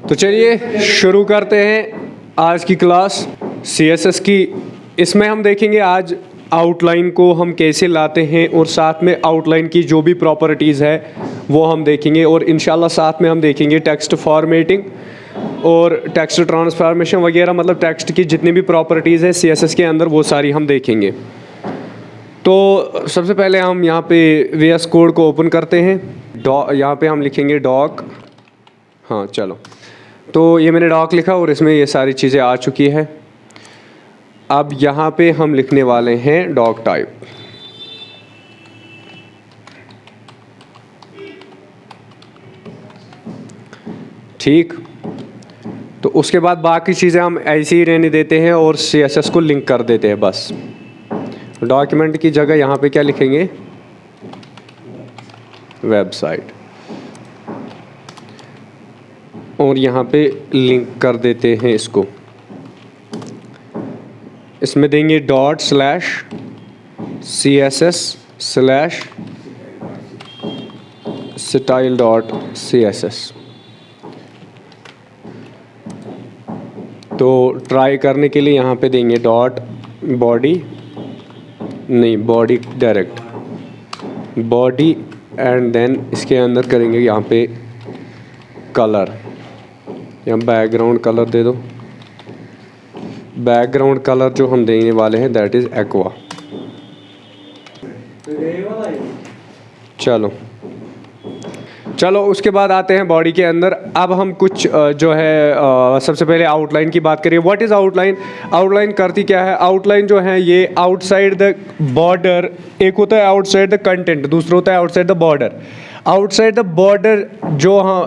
तो चलिए शुरू करते हैं आज की क्लास CSS की। इसमें हम देखेंगे आज आउटलाइन को हम कैसे लाते हैं और साथ में आउटलाइन की जो भी प्रॉपर्टीज़ है वो हम देखेंगे, और इंशाल्लाह साथ में हम देखेंगे टेक्स्ट फॉर्मेटिंग और टेक्स्ट ट्रांसफॉर्मेशन वगैरह, मतलब टेक्स्ट की जितनी भी प्रॉपर्टीज़ है CSS के अंदर वो सारी हम देखेंगे। तो सबसे पहले हम यहाँ पे VS कोड को ओपन करते हैं। यहाँ पे हम लिखेंगे डॉक। हाँ चलो, तो ये मैंने डॉक लिखा और इसमें ये सारी चीज़ें आ चुकी है। अब यहाँ पे हम लिखने वाले हैं डॉक टाइप। ठीक, तो उसके बाद बाकी चीज़ें हम ऐसे ही रहने देते हैं और CSS को लिंक कर देते हैं बस। डॉक्यूमेंट की जगह यहाँ पे क्या लिखेंगे, वेबसाइट, और यहाँ पे लिंक कर देते हैं इसको। इसमें देंगे ./CSS/style.css। तो ट्राई करने के लिए यहाँ पे देंगे .body, नहीं body direct, body, and then इसके अंदर करेंगे यहाँ पे कलर, या बैकग्राउंड कलर दे दो। बैकग्राउंड कलर जो हम देने वाले हैं दैट इज़ एक्वा। चलो उसके बाद आते हैं बॉडी के अंदर। अब हम कुछ जो है सबसे पहले आउटलाइन की बात करिए। What is outline? आउटलाइन करती क्या है? आउटलाइन जो है ये आउटसाइड द बॉर्डर, एक होता है आउटसाइड द कंटेंट, दूसरा होता है outside the border. Outside the border जो हम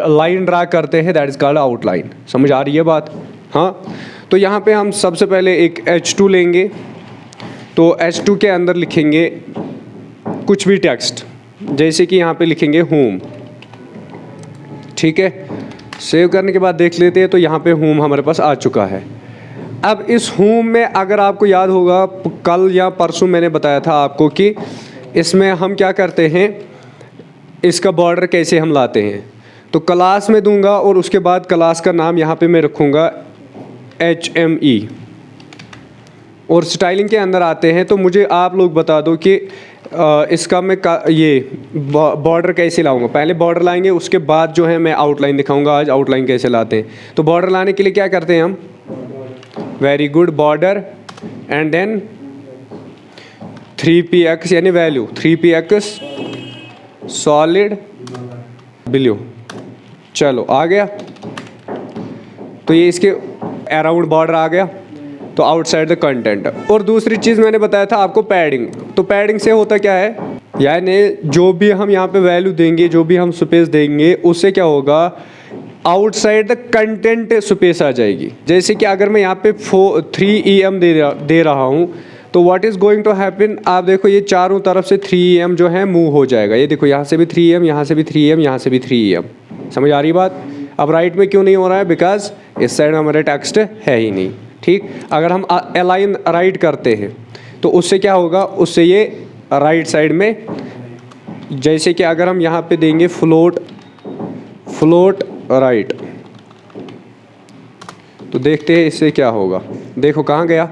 लाइन ड्रा करते हैं दैट इज़ कॉल्ड आउटलाइन। समझ आ रही है बात? हाँ, तो यहाँ पे हम सबसे पहले एक H2 लेंगे। तो H2 के अंदर लिखेंगे कुछ भी टेक्स्ट, जैसे कि यहाँ पे लिखेंगे होम। ठीक है, सेव करने के बाद देख लेते हैं, तो यहाँ पे होम हमारे पास आ चुका है। अब इस होम में अगर आपको याद होगा कल या परसों मैंने बताया था आपको कि इसमें हम क्या करते हैं, इसका बॉर्डर कैसे हम लाते हैं। तो क्लास में दूंगा और उसके बाद क्लास का नाम यहाँ पे मैं रखूँगा HME, और स्टाइलिंग के अंदर आते हैं। तो मुझे आप लोग बता दो कि इसका मैं ये बॉर्डर कैसे लाऊंगा। पहले बॉर्डर लाएंगे, उसके बाद जो है मैं आउटलाइन दिखाऊंगा आज आउटलाइन कैसे लाते हैं। तो बॉर्डर लाने के लिए क्या करते हैं हम, very good, border and then 3px यानी वैल्यू 3px सॉलिड ब्लू। चलो आ गया, तो ये इसके अराउंड बॉर्डर आ गया। तो आउटसाइड द कंटेंट। और दूसरी चीज़ मैंने बताया था आपको पैडिंग। तो पैडिंग से होता क्या है, यानी जो भी हम यहाँ पे वैल्यू देंगे, जो भी हम स्पेस देंगे, उससे क्या होगा, आउटसाइड द कंटेंट स्पेस आ जाएगी। जैसे कि अगर मैं यहाँ पे 3em दे रहा हूँ, तो what is going to happen, आप देखो ये चारों तरफ से 3em जो है मूव हो जाएगा। ये देखो यहाँ से भी 3em, यहाँ से भी 3em, यहाँ से भी 3em। समझ आ रही बात? अब राइट में क्यों नहीं हो रहा है, बिकॉज इस साइड हमारे टेक्स्ट है ही नहीं। ठीक, अगर हम अलाइन राइट करते हैं तो उससे क्या होगा, उससे ये राइट साइड में, जैसे कि अगर हम यहाँ पे देंगे फ्लोट राइट, तो देखते हैं इससे क्या होगा। देखो कहाँ गया,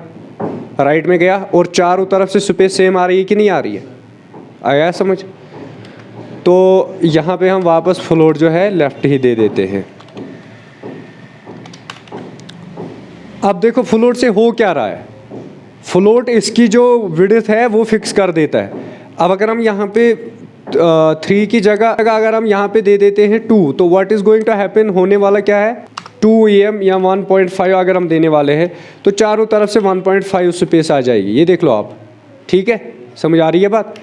राइट में गया, और चारों तरफ से स्पेस सेम आ रही है कि नहीं आ रही है, आया समझ? तो यहाँ पे हम वापस फ्लोट जो है लेफ्ट ही दे देते हैं। अब देखो फ्लोट से हो क्या रहा है, फ्लोट इसकी जो विड्थ है वो फिक्स कर देता है। अब अगर हम यहाँ पे 3 की जगह अगर हम यहाँ पे दे देते हैं 2, तो what is going to happen, होने वाला क्या है, 2em या 1.5 अगर हम देने वाले हैं तो चारों तरफ से 1.5 स्पेस आ जाएगी। ये देख लो आप। ठीक है, समझ आ रही है बात?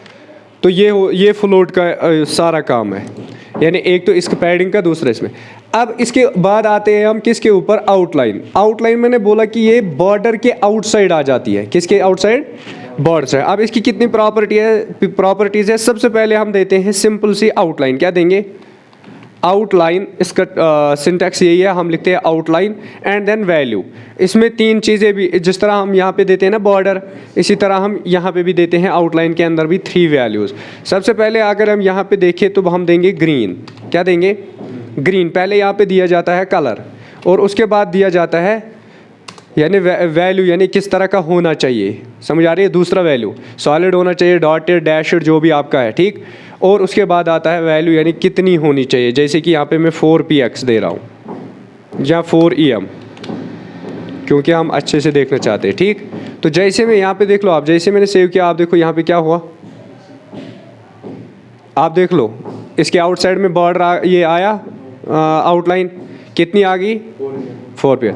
तो ये फ्लोट का सारा काम है, यानी एक तो इसका पैडिंग का, दूसरा इसमें। अब इसके बाद आते हैं हम किसके ऊपर, आउटलाइन। आउटलाइन मैंने बोला कि ये बॉर्डर के आउटसाइड आ जाती है। किसके आउटसाइड, बॉर्डर से। अब इसकी कितनी प्रॉपर्टीज़ है। सबसे पहले हम देते हैं सिंपल सी आउटलाइन। क्या देंगे, आउटलाइन। इसका सिंटैक्स यही है, हम लिखते हैं आउटलाइन एंड देन वैल्यू। इसमें 3 चीज़ें भी, जिस तरह हम यहाँ पे देते हैं ना बॉर्डर, इसी तरह हम यहाँ पे भी देते हैं आउटलाइन के अंदर भी 3 वैल्यूज़। सबसे पहले अगर हम यहाँ पे देखें तो हम देंगे ग्रीन। क्या देंगे, ग्रीन। पहले यहाँ पे दिया जाता है कलर और उसके बाद दिया जाता है यानी वैल्यू, यानी किस तरह का होना चाहिए, समझ आ रही है। दूसरा वैल्यू सॉलिड होना चाहिए, डॉटेड, डैशड, जो भी आपका है, ठीक। और उसके बाद आता है वैल्यू, यानी कितनी होनी चाहिए। जैसे कि यहाँ पे मैं 4px दे रहा हूँ या 4em, क्योंकि हम अच्छे से देखना चाहते हैं, ठीक। तो जैसे मैं यहाँ पे देख लो आप, जैसे मैंने सेव किया, आप देखो यहाँ पे क्या हुआ, आप देख लो इसके आउटसाइड में बॉर्डर ये आया, आउटलाइन कितनी आ गई, 4px।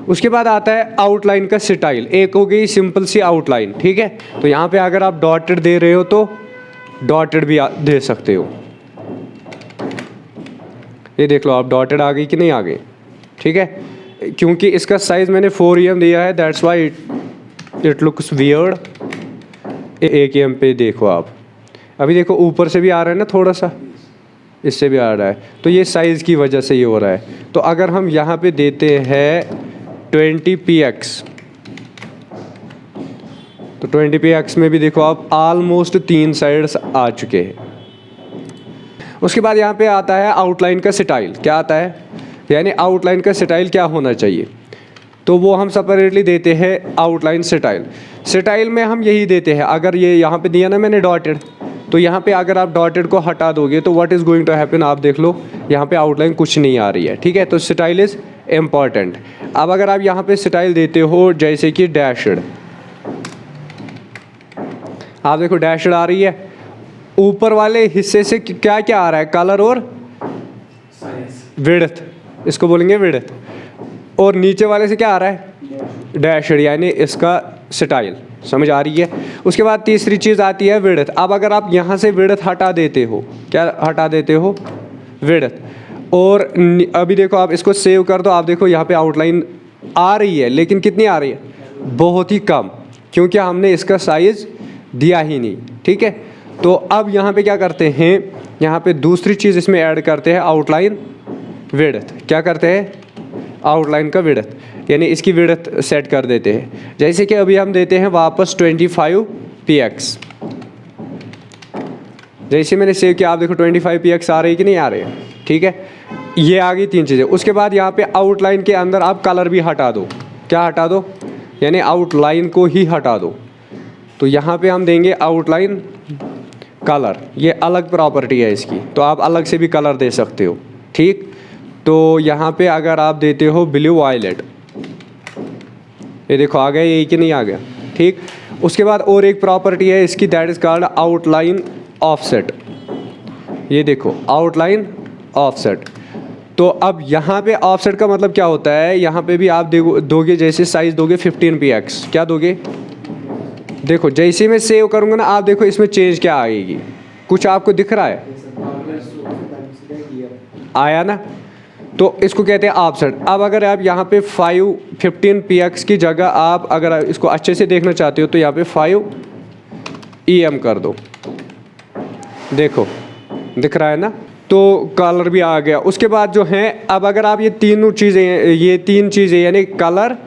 उसके बाद आता है आउटलाइन का स्टाइल। एक हो गई सिंपल सी आउटलाइन, ठीक है। तो यहाँ पे अगर आप डॉटेड दे रहे हो तो डॉटेड भी दे सकते हो। ये देख लो आप, डॉटेड आ गई कि नहीं आ गई, ठीक है। क्योंकि इसका साइज मैंने 4em दिया है, that's why it looks weird. 1em पे देखो आप, अभी देखो ऊपर से भी आ रहा है ना, थोड़ा सा इससे भी आ रहा है, तो ये साइज़ की वजह से ये हो रहा है। तो अगर हम यहाँ पे देते हैं 20px, तो 20px में भी देखो आप ऑलमोस्ट 3 साइड्स आ चुके हैं। उसके बाद यहाँ पे आता है आउटलाइन का स्टाइल। क्या आता है, यानी आउटलाइन का स्टाइल क्या होना चाहिए, तो वो हम सेपरेटली देते हैं आउटलाइन स्टाइल। स्टाइल में हम यही देते हैं, अगर ये यहाँ पे दिया ना मैंने डॉटेड, तो यहाँ पे अगर आप डॉटेड को हटा दोगे तो what is going to happen, आप देख लो यहाँ पे आउटलाइन कुछ नहीं आ रही है, ठीक है। तो स्टाइल इज़ इम्पॉर्टेंट। अब अगर आप यहाँ पे स्टाइल देते हो जैसे कि डैशड, आप देखो डैशड आ रही है, ऊपर वाले हिस्से से क्या क्या आ रहा है, कलर और विड्थ, इसको बोलेंगे विड्थ, और नीचे वाले से क्या आ रहा है, डैशड, यानी इसका स्टाइल, समझ आ रही है। उसके बाद तीसरी चीज़ आती है विड्थ। अब अगर आप यहाँ से विड्थ हटा देते हो, क्या हटा देते हो, विड्थ, और अभी देखो आप इसको सेव कर दो, आप देखो यहाँ पे आउटलाइन आ रही है, लेकिन कितनी आ रही है, बहुत ही कम, क्योंकि हमने इसका साइज़ दिया ही नहीं, ठीक है। तो अब यहाँ पे क्या करते हैं, यहाँ पे दूसरी चीज़ इसमें ऐड करते हैं, आउटलाइन विड्थ। क्या करते हैं, आउटलाइन का विड्थ, यानी इसकी विड्थ सेट कर देते हैं। जैसे कि अभी हम देते हैं वापस 25px, जैसे मैंने सेव किया, आप देखो 25px आ रही है कि नहीं आ रही है, ठीक है। ये आ गई 3 चीज़ें। उसके बाद यहाँ पे आउटलाइन के अंदर आप कलर भी हटा दो। क्या हटा दो, यानी आउटलाइन को ही हटा दो। तो यहाँ पे हम देंगे आउटलाइन कलर, ये अलग प्रॉपर्टी है इसकी, तो आप अलग से भी कलर दे सकते हो, ठीक। तो यहाँ पे अगर आप देते हो ब्लू वायलेट, ये देखो आ गया, ये कि नहीं आ गया, ठीक। उसके बाद और एक प्रॉपर्टी है इसकी, that is called outline offset. ये देखो आउटलाइन ऑफसेट। तो अब यहाँ पे ऑफसेट का मतलब क्या होता है, यहाँ पे भी आप दोगे, जैसे साइज़ दोगे 15px, क्या दोगे, देखो जैसे मैं सेव करूँगा ना, आप देखो इसमें चेंज क्या आएगी, कुछ आपको दिख रहा है, आया ना। तो इसको कहते हैं ऑफसेट। अब अगर आप यहाँ पे 15px की जगह आप अगर इसको अच्छे से देखना चाहते हो तो यहाँ पे 5em कर दो, देखो दिख रहा है ना, तो कलर भी आ गया। उसके बाद जो है, अब अगर आप ये 3 चीज़ें यानी कलर,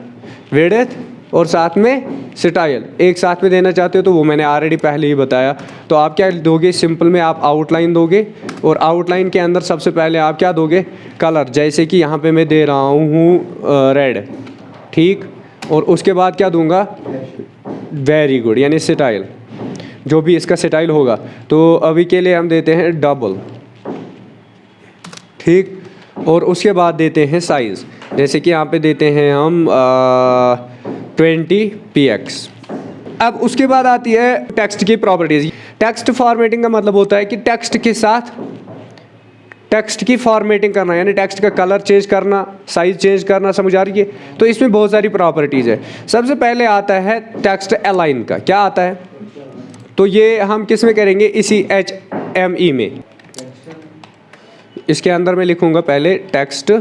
विड्थ और साथ में स्टाइल एक साथ में देना चाहते हो, तो वो मैंने ऑलरेडी पहले ही बताया। तो आप क्या दोगे, सिंपल में आप आउटलाइन दोगे, और आउटलाइन के अंदर सबसे पहले आप क्या दोगे, कलर। जैसे कि यहाँ पे मैं दे रहा हूँ रेड, ठीक। और उसके बाद क्या दूंगा, वेरी गुड, यानी स्टाइल, जो भी इसका स्टाइल होगा। तो अभी के लिए हम देते हैं डबल, ठीक। और उसके बाद देते हैं साइज़, जैसे कि यहाँ पे देते हैं हम 20px। अब उसके बाद आती है टेक्स्ट की प्रॉपर्टीज़। टेक्स्ट फॉर्मेटिंग का मतलब होता है कि टेक्स्ट के साथ टेक्स्ट की फॉर्मेटिंग करना, यानी टेक्स्ट का कलर चेंज करना, साइज चेंज करना, समझ आ रही है। तो इसमें बहुत सारी प्रॉपर्टीज़ है। सबसे पहले आता है टेक्स्ट अलाइन का। क्या आता है, तो ये हम किस में करेंगे, इसी HME में। इसके अंदर मैं लिखूंगा पहले टेक्स्ट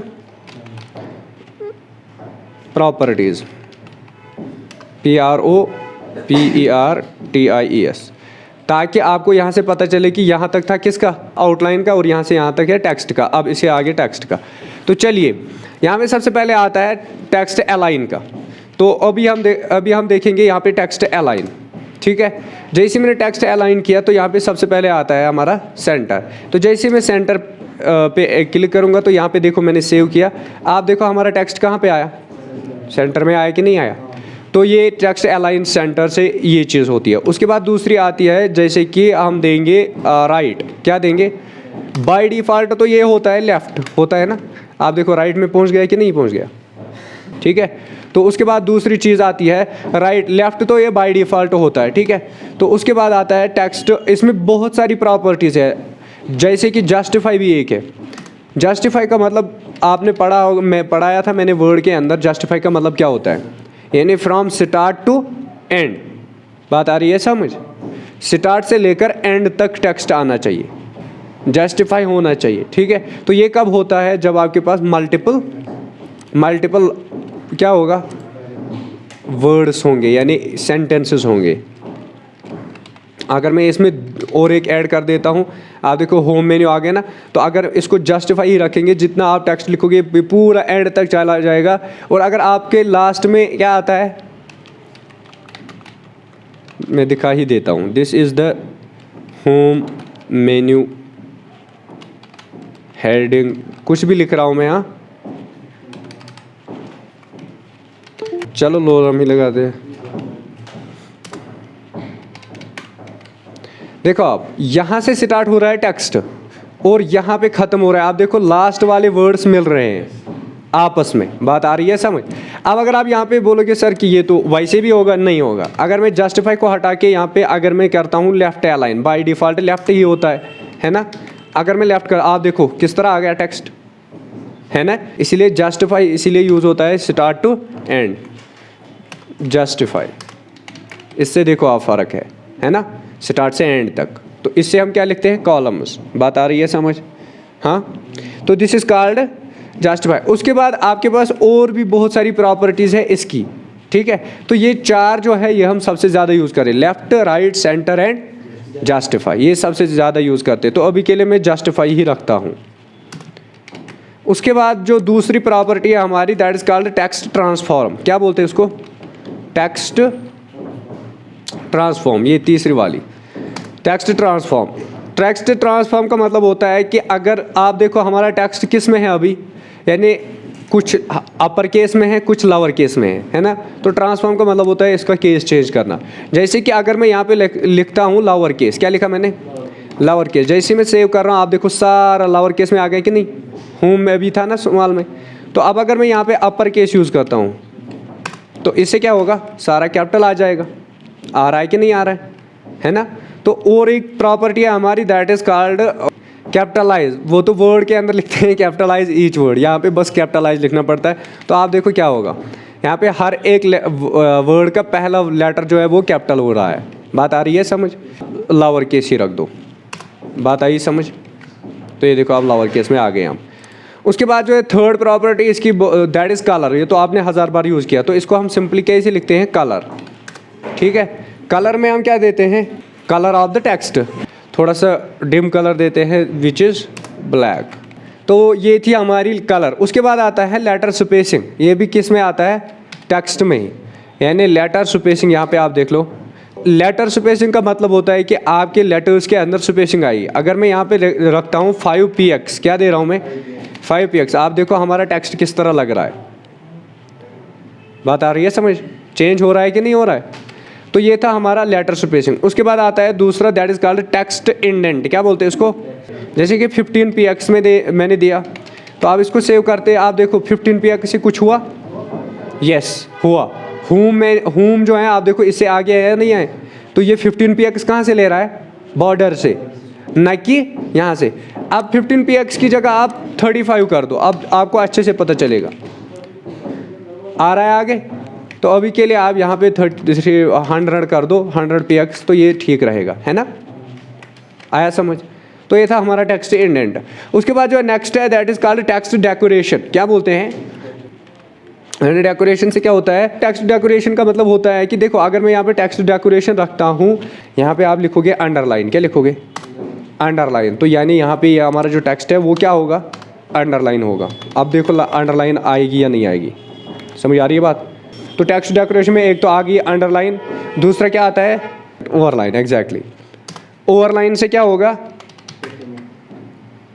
प्रॉपर्टीज़, PROPERTIES, ताकि आपको यहाँ से पता चले कि यहाँ तक था किसका, आउटलाइन का, और यहाँ से यहाँ तक है टेक्स्ट का। अब इसे आगे टेक्स्ट का। तो चलिए यहाँ पे सबसे पहले आता है टेक्स्ट अलाइन का। तो अभी हम देखेंगे यहाँ पे टेक्स्ट अलाइन, ठीक है। जैसे मैंने टेक्स्ट अलाइन किया तो यहाँ पे सबसे पहले आता है हमारा सेंटर। तो जैसे मैं सेंटर पे क्लिक करूँगा तो यहाँ पे देखो मैंने सेव किया। आप देखो हमारा टेक्स्ट कहाँ पे आया, सेंटर में आया कि नहीं आया। तो ये टेक्स्ट अलाइन सेंटर से ये चीज़ होती है। उसके बाद दूसरी आती है, जैसे कि हम देंगे राइट, क्या देंगे, बाय डिफ़ॉल्ट तो ये होता है लेफ़्ट होता है ना। आप देखो राइट में पहुँच गया कि नहीं पहुँच गया, ठीक है। तो उसके बाद दूसरी चीज़ आती है राइट, लेफ़्ट तो ये बाय डिफ़ॉल्ट होता है, ठीक है। तो उसके बाद आता है टेक्स्ट, इसमें बहुत सारी प्रॉपर्टीज़ है, जैसे कि जस्टिफाई भी एक है। जस्टिफाई का मतलब आपने पढ़ा होगा, मैं पढ़ाया था मैंने वर्ड के अंदर, जस्टिफाई का मतलब क्या होता है, यानी फ्रॉम स्टार्ट टू एंड। बात आ रही है समझ, स्टार्ट से लेकर एंड तक टेक्स्ट आना चाहिए, जस्टिफाई होना चाहिए, ठीक है। तो ये कब होता है, जब आपके पास मल्टीपल क्या होगा, वर्ड्स होंगे यानी सेंटेंसेस होंगे। अगर मैं इसमें और एक ऐड कर देता हूँ, आप देखो होम मेन्यू आ गया ना, तो अगर इसको जस्टिफाई ही रखेंगे, जितना आप टेक्स्ट लिखोगे पूरा एंड तक चला जाएगा। और अगर आपके लास्ट में क्या आता है, मैं दिखा ही देता हूँ, this is the home menu heading, कुछ भी लिख रहा हूँ मैं यहाँ, चलो लोरम ही लगाते हैं। देखो आप यहाँ से स्टार्ट हो रहा है टेक्स्ट और यहाँ पे ख़त्म हो रहा है। आप देखो लास्ट वाले वर्ड्स मिल रहे हैं आपस में। बात आ रही है समझ। अब अगर आप यहाँ पे बोलोगे सर कि ये तो वैसे भी होगा, नहीं होगा। अगर मैं जस्टिफाई को हटा के यहाँ पे अगर मैं करता हूँ left align, by default left ही होता है ना। अगर मैं लेफ्ट कर, आप देखो किस तरह आ गया टेक्स्ट, है ना। इसीलिए जस्टिफाई इसीलिए यूज़ होता है स्टार्ट टू एंड, जस्टिफाई। इससे देखो आप फ़र्क है ना, स्टार्ट से एंड तक। तो इससे हम क्या लिखते हैं, कॉलम्स। बात आ रही है समझ, हाँ। तो दिस इज़ कॉल्ड जस्टिफाई। उसके बाद आपके पास और भी बहुत सारी प्रॉपर्टीज़ है इसकी, ठीक है। तो ये चार जो है ये हम सबसे ज़्यादा यूज़ करें, left right centre and justify, ये सबसे ज़्यादा यूज़ करते हैं। तो अभी के लिए मैं जस्टिफाई ही रखता हूँ। उसके बाद जो दूसरी प्रॉपर्टी है हमारी, that is called text transform. क्या बोलते हैं उसको, टेक्स्ट ट्रांसफॉर्म। ये तीसरी वाली टेक्स्ट ट्रांसफॉर्म। टेक्स्ट ट्रांसफॉर्म का मतलब होता है कि अगर आप देखो हमारा टेक्स्ट किस में है अभी, यानी कुछ अपर केस में है, कुछ लोअर केस में है ना। तो ट्रांसफॉर्म का मतलब होता है इसका केस चेंज करना। जैसे कि अगर मैं यहाँ पे लिखता हूँ लोअर केस, क्या लिखा मैंने, लोअर केस। जैसे मैं सेव कर रहा हूँ आप देखो सारा लोअर केस में आ गया कि नहीं, होम में भी था ना स्मॉल में। तो अब अगर मैं यहाँ पे अपर केस यूज़ करता हूँ तो इससे क्या होगा, सारा कैपिटल आ जाएगा। आ रहा है कि नहीं आ रहा है ना। तो और एक प्रॉपर्टी है हमारी, दैट इज़ कॉल्ड कैपिटलाइज। वो तो वर्ड के अंदर लिखते हैं कैपिटलाइज ईच वर्ड, यहाँ पे बस कैपिटलाइज लिखना पड़ता है। तो आप देखो क्या होगा, यहाँ पे हर एक वर्ड का पहला लेटर जो है वो कैपिटल हो रहा है। बात आ रही है समझ, लोअर केस ही रख दो। बात आई समझ। तो ये देखो आप लोअर केस में आ गए हम। उसके बाद जो है थर्ड प्रॉपर्टी इसकी, दैट इज़ कलर। ये तो आपने 1000 बार यूज़ किया, तो इसको हम सिंपली कैसे लिखते हैं, कलर, ठीक है। कलर में हम क्या देते हैं, कलर ऑफ द टेक्स्ट, थोड़ा सा डिम कलर देते हैं विच इज़ ब्लैक। तो ये थी हमारी कलर। उसके बाद आता है लेटर स्पेसिंग। ये भी किस में आता है, टेक्स्ट में ही, यानी लेटर स्पेसिंग। यहाँ पे आप देख लो, लेटर स्पेसिंग का मतलब होता है कि आपके लेटर्स के अंदर स्पेसिंग आई। अगर मैं यहाँ पे रखता हूँ 5px, क्या दे रहा हूँ मैं, 5px। आप देखो हमारा टेक्स्ट किस तरह लग रहा है। बात आ रही है समझ, चेंज हो रहा है कि नहीं हो रहा है। तो ये था हमारा लेटर स्पेसिंग। उसके बाद आता है दूसरा, that is called text indent. क्या बोलते हैं इसको, जैसे कि 15px में मैंने दिया, तो आप इसको सेव करते हैं। आप देखो 15px से कुछ हुआ, यस हुआ। होम जो है आप देखो इससे आगे है या नहीं है। तो ये 15px कहाँ से ले रहा है, बॉर्डर से, न कि यहाँ से। अब 15px की जगह आप 35 कर दो, अब आपको अच्छे से पता चलेगा। आ रहा है आगे। तो अभी के लिए आप यहाँ पे 100 कर दो, 100px, तो ये ठीक रहेगा, है ना। आया समझ। तो ये था हमारा टेक्स्ट इंडेंट। उसके बाद जो नेक्स्ट है that is called text decoration. क्या बोलते हैं, डेकोरेशन से क्या होता है, टेक्स्ट डेकोरेशन का मतलब होता है कि देखो अगर मैं यहाँ पे टेक्स्ट डेकोरेशन रखता हूँ, यहाँ पे आप लिखोगे अंडरलाइन। क्या लिखोगे, अंडरलाइन। तो यानी यहाँ पे ये हमारा जो टेक्स्ट है वो क्या होगा, अंडरलाइन होगा। अब देखो अंडरलाइन आएगी या नहीं आएगी, समझ आ रही है बात। तो टेक्स्ट डेकोरेशन में एक तो आ गई अंडरलाइन, दूसरा क्या आता है, ओवरलाइन। एग्जैक्टली, ओवरलाइन से क्या होगा,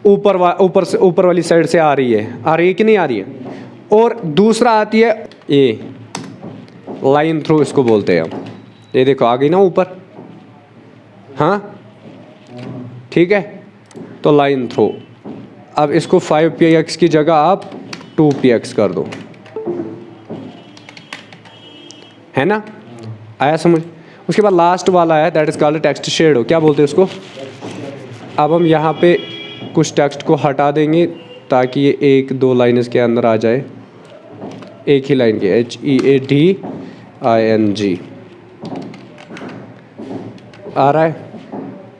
ऊपर वाली साइड से आ रही है कि नहीं आ रही है। और दूसरा आती है ये लाइन थ्रो, इसको बोलते हैं हम। ये देखो आ गई ना ऊपर, हाँ ठीक है, तो लाइन थ्रो। अब इसको 5px की जगह आप 2px कर दो, है ना, आया समझ। उसके बाद लास्ट वाला है that is called text shadow. क्या बोलते हैं उसको? अब हम यहाँ पे कुछ टेक्स्ट को हटा देंगे ताकि ये 1-2 लाइन के अंदर आ जाए, एक ही लाइन के, HEADING आ रहा है।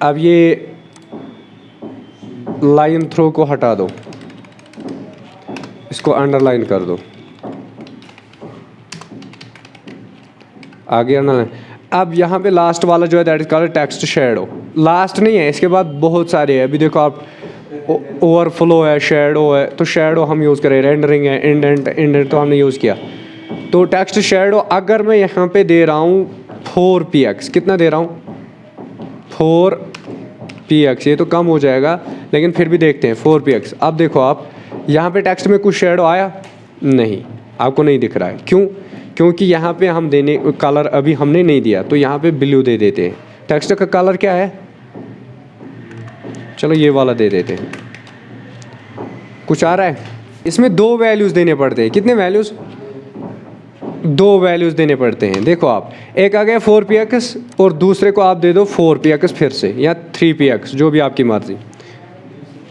अब ये लाइन थ्रो को हटा दो, इसको अंडरलाइन कर दो, आगे अंडरलाइन। अब यहाँ पे लास्ट वाला जो है that is called text shadow. Last नहीं है, इसके बाद बहुत सारे हैं। अभी देखो आप, ओवरफ्लो है, शेडो है, तो शेडो हम यूज़ करें, रेंडरिंग है, इंडेंट तो हमने यूज़ किया। तो टेक्स्ट शेडो अगर मैं यहाँ पे दे रहा हूँ 4px, कितना दे रहा हूँ 4px, ये तो कम हो जाएगा लेकिन फिर भी देखते हैं 4px। अब देखो आप यहाँ पे टेक्स्ट में कुछ शेडो आया नहीं, आपको नहीं दिख रहा है, क्यों? क्योंकि यहाँ पे हम देने कलर अभी हमने नहीं दिया, तो यहाँ पे ब्लू दे देते हैं। टेक्स्ट का कलर क्या है, चलो ये वाला दे देते हैं। कुछ आ रहा है? इसमें 2 वैल्यूज़ देने पड़ते हैं। कितने वैल्यूज़? 2 वैल्यूज़ देने पड़ते हैं। देखो आप, एक आ गया 4px और दूसरे को आप दे दो 4px फिर से, या 3px, जो भी आपकी मर्ज़ी।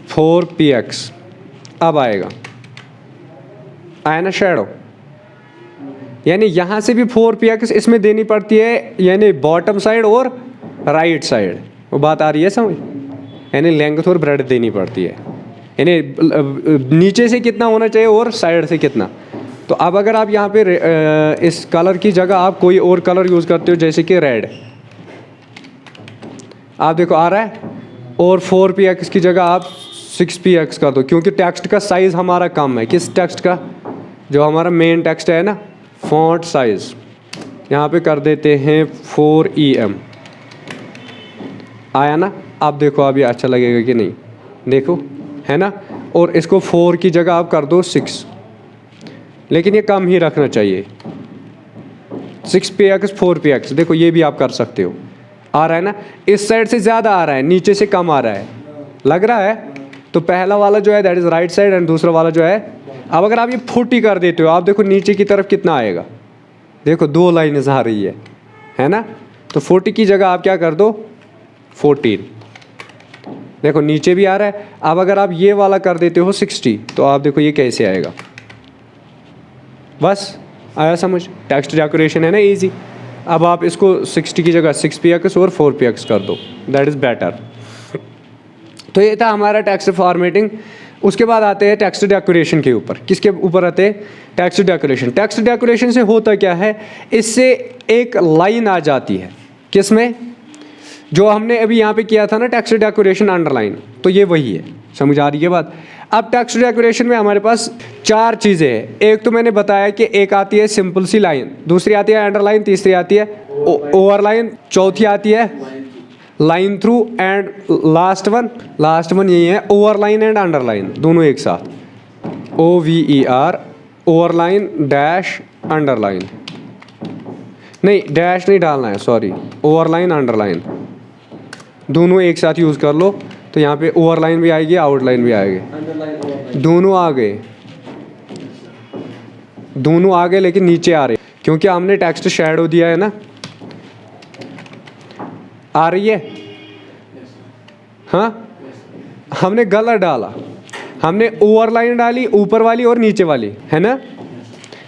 4px अब आएगा, आया ना शेडो। यानी यहाँ से भी 4px इसमें देनी पड़ती है, यानी बॉटम साइड और राइट साइड। वो बात आ रही है समझ? यानी लेंथ और ब्रेड देनी पड़ती है, यानी नीचे से कितना होना चाहिए और साइड से कितना। तो अब अगर आप यहाँ पे इस कलर की जगह आप कोई और कलर यूज़ करते हो, जैसे कि रेड, आप देखो आ रहा है, और 4px की जगह आप 6px कर दो, क्योंकि टेक्स्ट का साइज़ हमारा कम है। किस टेक्स्ट का? जो हमारा मेन टेक्स्ट है ना, फॉन्ट साइज़ यहाँ पे कर देते हैं 4em। आया ना? आप देखो अभी अच्छा लगेगा कि नहीं, देखो है ना। और इसको 4 की जगह आप कर दो 6, लेकिन ये कम ही रखना चाहिए, 6px 4px। देखो ये भी आप कर सकते हो। आ रहा है ना, इस साइड से ज़्यादा आ रहा है, नीचे से कम आ रहा है, लग रहा है। तो पहला वाला जो है that is right side and दूसरा वाला जो है, अब अगर आप ये 40 कर देते हो, आप देखो नीचे की तरफ कितना आएगा, देखो 2 लाइनें आ रही है ना। तो 40 की जगह आप क्या कर दो 14, देखो नीचे भी आ रहा है। अब अगर आप ये वाला कर देते हो 60, तो आप देखो ये कैसे आएगा। बस आया समझ? टेक्स्ट डेकोरेशन है ना इजी। अब आप इसको 60 की जगह 6px और 4px कर दो, दैट इज़ बेटर। तो ये था हमारा टेक्स्ट फॉर्मेटिंग। उसके बाद आते हैं टेक्स्ट डेकोरेशन के ऊपर। किसके ऊपर आते हैं? Text decoration. टेक्स्ट डेकोरेशन से होता क्या है, इससे एक लाइन आ जाती है। किस में? जो हमने अभी यहाँ पे किया था ना टेक्स्ट डेकोरेशन अंडरलाइन, तो ये वही है। समझ आ रही है बात? अब टेक्स्ट डेकोरेशन में हमारे पास 4 चीज़ें हैं। एक तो मैंने बताया कि एक आती है सिंपल सी लाइन, दूसरी आती है अंडरलाइन, तीसरी आती है ओवरलाइन, चौथी आती है line through, and last one यही है ओवरलाइन एंड अंडरलाइन, दोनों एक साथ, OVER, ओवरलाइन डैश अंडरलाइन। नहीं, डैश नहीं डालना है, सॉरी, ओवरलाइन अंडरलाइन दोनों एक साथ यूज़ कर लो। तो यहाँ पे ओवरलाइन भी आएगी, आउटलाइन भी आएगी, दोनों आ गए, लेकिन नीचे आ रहे क्योंकि हमने टेक्स्ट शैडो दिया है ना। आ रही है? हाँ, हमने गलत डाला, हमने ओवरलाइन डाली, ऊपर वाली और नीचे वाली, है ना।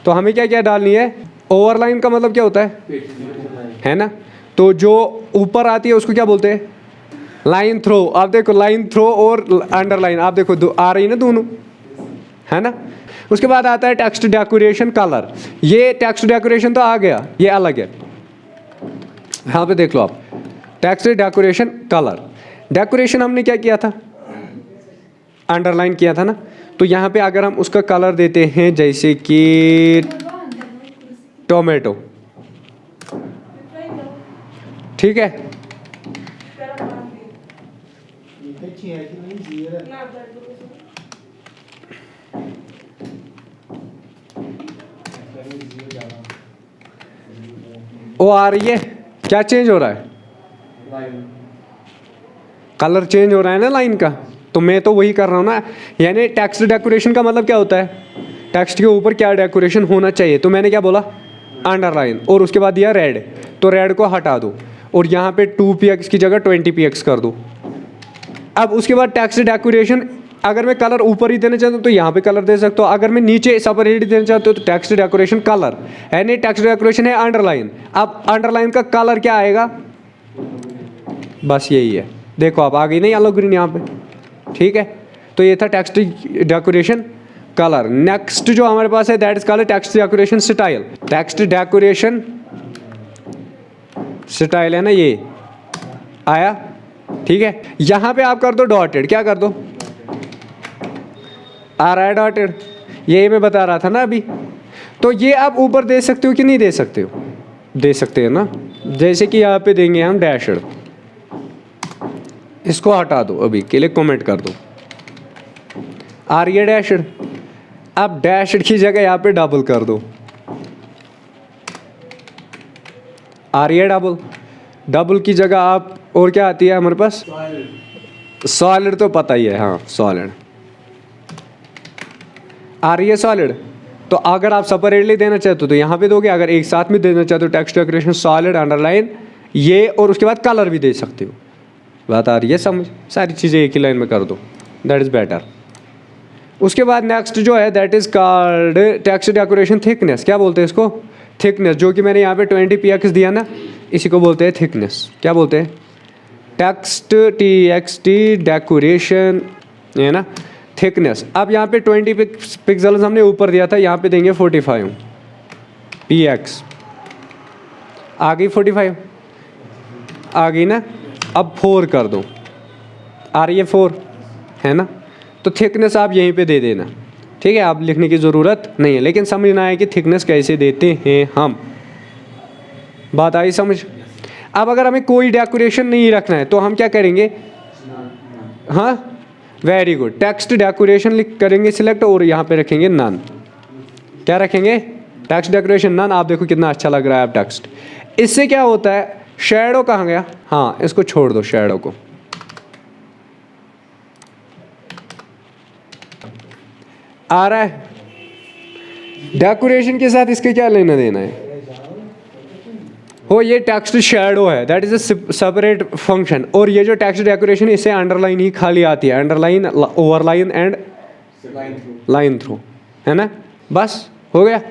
तो हमें क्या क्या डालनी है? ओवरलाइन का मतलब क्या होता है ना। तो जो ऊपर आती है उसको क्या बोलते हैं? Line throw. आप देखो लाइन थ्रो और अंडरलाइन, आप देखो आ रही है ना दोनों, है ना। उसके बाद आता है टेक्स्ट डेकोरेशन कलर। ये टेक्स्ट डेकोरेशन तो आ गया, ये अलग है। यहाँ पे देख लो आप, टेक्स्ट डेकोरेशन कलर। डेकोरेशन हमने क्या किया था? अंडरलाइन किया था ना। तो यहाँ पे अगर हम उसका कलर देते हैं जैसे कि टोमेटो, ठीक है। वो आ रही है, क्या चेंज हो रहा है? कलर चेंज हो रहा है ना लाइन का। तो मैं तो वही कर रहा हूँ ना, यानी टेक्स्ट डेकोरेशन का मतलब क्या होता है, टेक्स्ट के ऊपर क्या डेकोरेशन होना चाहिए। तो मैंने क्या बोला, अंडरलाइन, और उसके बाद दिया रेड, तो रेड को हटा दो और यहाँ पे 2px की जगह 20px कर दो। अब उसके बाद टेक्स्ट डेकोरेशन, अगर मैं कलर ऊपर ही देना चाहता हूँ तो यहाँ पे कलर दे सकता हूँ, अगर मैं नीचे सेपरेट देना चाहता हूँ तो टेक्स्ट डेकोरेशन कलर है, नहीं टेक्स्ट डेकोरेशन है अंडरलाइन। अब अंडरलाइन का कलर क्या आएगा, बस यही है, देखो आप आ गई नहीं येलो ग्रीन यहाँ पे, ठीक है। तो ये था टेक्स्ट डेकोरेशन कलर। नेक्स्ट जो हमारे पास है that is called text decoration style. Text decoration style है ना, ये आया, ठीक है। यहाँ पे आप कर दो डॉटेड, क्या कर दो, आ रहा है डॉटेड, यही मैं बता रहा था ना अभी। तो ये आप ऊपर दे सकते हो कि नहीं दे सकते हो, दे सकते हैं ना। जैसे कि यहाँ पे देंगे हम डैशड, इसको हटा दो अभी के लिए, कमेंट कर दो, आ रही है डैशड। अब डैशड की जगह यहाँ पे डबल कर दो, आ रही है डबल। डबल की जगह आप और क्या आती है हमारे पास, सॉलिड, तो पता ही है, हाँ सॉलिड आ रही है सॉलिड। तो अगर आप सेपरेटली देना चाहते हो तो यहाँ पे दोगे, अगर एक साथ में देना चाहते हो टेक्स्ट डेकोरेशन सॉलिड अंडरलाइन ये, और उसके बाद कलर भी दे सकते हो। बात आ रही है समझ, सारी चीज़ें एक ही लाइन में कर दो, दैट इज़ बेटर। उसके बाद नेक्स्ट जो है that is called text decoration thickness. क्या बोलते हैं इसको, थिकनेस, जो कि मैंने यहाँ पे 20px दिया ना, इसी को बोलते हैं थिकनेस। क्या बोलते हैं, टेक्स्ट TXT डेकोरेशन, है ना, थिकनेस। अब यहाँ पे 20 पिक्सल्स हमने ऊपर दिया था, यहाँ पे देंगे 45px, आ गई 45, आ गई ना। अब 4 कर दो, आ रही है 4, है ना। तो थिकनेस आप यहीं पे दे देना, ठीक है, आप लिखने की ज़रूरत नहीं है, लेकिन समझना है कि थिकनेस कैसे देते हैं हम। बात आई समझ। अब अगर हमें कोई डेकोरेशन नहीं रखना है तो हम क्या करेंगे, हाँ वेरी गुड, टेक्स्ट डेकोरेशन करेंगे सिलेक्ट, और यहाँ पे रखेंगे नन। क्या रखेंगे, टेक्स्ट डेकोरेशन नन। आप देखो कितना अच्छा लग रहा है अब टेक्स्ट। इससे क्या होता है, शैडो कहाँ गया, हाँ इसको छोड़ दो, शैडो को आ रहा है। डेकोरेशन के साथ इसके क्या लेना देना है, हो ये टेक्स्ट शैडो है, that is a separate function. और ये जो टेक्स्ट डेकोरेशन इससे अंडरलाइन ही खाली आती है, underline, overline and line through, है ना। बस हो गया।